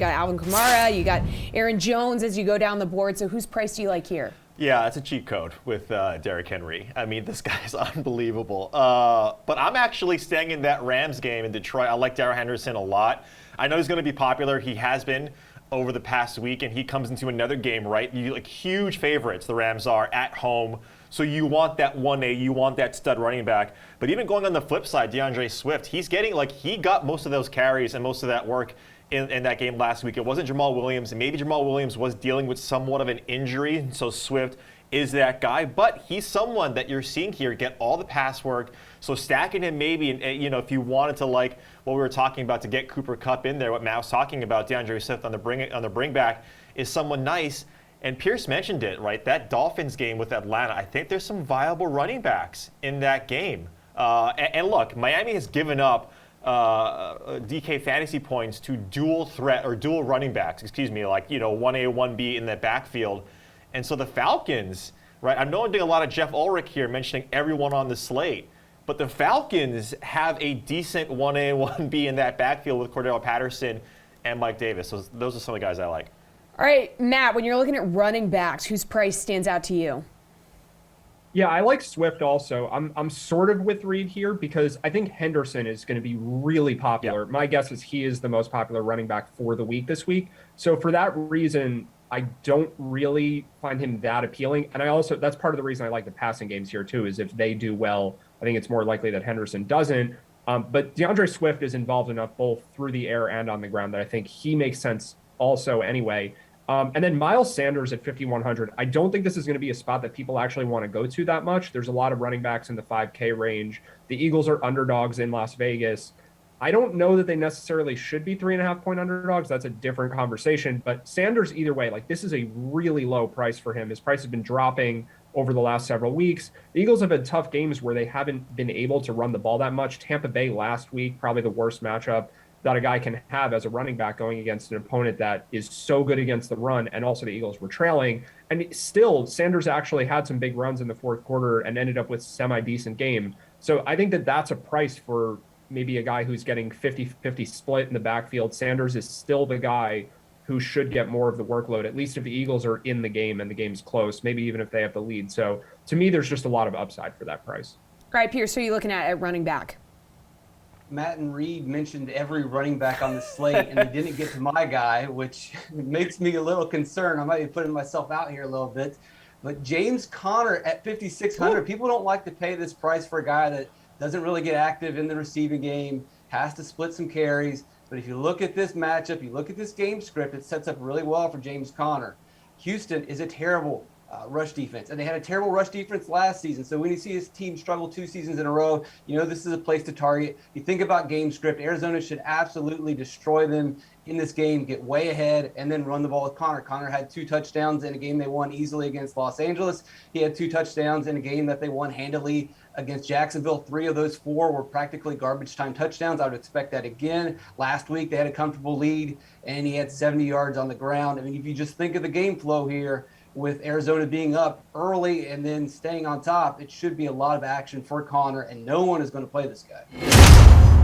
got Alvin Kamara, you got Aaron Jones as you go down the board. So whose price do you like here? Yeah, it's a cheat code with Derrick Henry. I mean, this guy's unbelievable. But I'm actually staying in that Rams game in Detroit. I like Darrell Henderson a lot. I know he's going to be popular. He has been over the past week, and he comes into another game, right? You like huge favorites, the Rams are at home. So you want that 1A, you want that stud running back. But even going on the flip side, DeAndre Swift, he's getting, like, he got most of those carries and most of that work in that game last week. It wasn't Jamal Williams, and maybe Jamal Williams was dealing with somewhat of an injury, so Swift is that guy. But he's someone that you're seeing here get all the pass work. So stacking him maybe, you know, if you wanted to, like what we were talking about, to get Cooper Kupp in there, what Matt was talking about, DeAndre Swift on the bring back is someone nice. And Pearce mentioned it, right? That Dolphins game with Atlanta, I think there's some viable running backs in that game. And look, Miami has given up DK fantasy points to dual running backs, like, you know, 1A, 1B in that backfield. And so the Falcons, right? I know I'm doing a lot of Jeff Ulrich here mentioning everyone on the slate, but the Falcons have a decent 1A, 1B in that backfield with Cordell Patterson and Mike Davis. So those are some of the guys I like. All right, Matt, when you're looking at running backs, whose price stands out to you? Yeah, I like Swift also. I'm sort of with Reid here because I think Henderson is going to be really popular. Yep. My guess is he is the most popular running back for the week this week. So for that reason, I don't really find him that appealing. And that's part of the reason I like the passing games here too, is if they do well, I think it's more likely that Henderson doesn't. But DeAndre Swift is involved enough both through the air and on the ground that I think he makes sense also anyway. And then Miles Sanders at 5,100. I don't think this is going to be a spot that people actually want to go to that much. There's a lot of running backs in the 5K range. The Eagles are underdogs in Las Vegas. I don't know that they necessarily should be 3.5-point underdogs. That's a different conversation. But Sanders, either way, like, this is a really low price for him. His price has been dropping over the last several weeks. The Eagles have had tough games where they haven't been able to run the ball that much. Tampa Bay last week, probably the worst matchup that a guy can have as a running back going against an opponent that is so good against the run, and also the Eagles were trailing. And still, Sanders actually had some big runs in the fourth quarter and ended up with a semi-decent game. So I think that that's a price for maybe a guy who's getting 50-50 split in the backfield. Sanders is still the guy who should get more of the workload, at least if the Eagles are in the game and the game's close, maybe even if they have the lead. So to me, there's just a lot of upside for that price. All right, Pearce, who are you looking at running back? Matt and Reid mentioned every running back on the slate, and they didn't get to my guy, which makes me a little concerned. I might be putting myself out here a little bit. But James Conner at 5,600, people don't like to pay this price for a guy that doesn't really get active in the receiving game, has to split some carries. But if you look at this matchup, you look at this game script, it sets up really well for James Conner. Houston is a terrible rush defense, and they had a terrible rush defense last season. So when you see his team struggle 2 seasons in a row, you know this is a place to target. You think about game script, Arizona should absolutely destroy them in this game, get way ahead, and then run the ball with Conner. Conner had 2 touchdowns in a game they won easily against Los Angeles. He had 2 touchdowns in a game that they won handily against Jacksonville. 3 of those 4 were practically garbage time touchdowns. I would expect that again. Last week they had a comfortable lead, and he had 70 yards on the ground. I mean, if you just think of the game flow here, with Arizona being up early and then staying on top, it should be a lot of action for Conner, and no one is going to play this guy.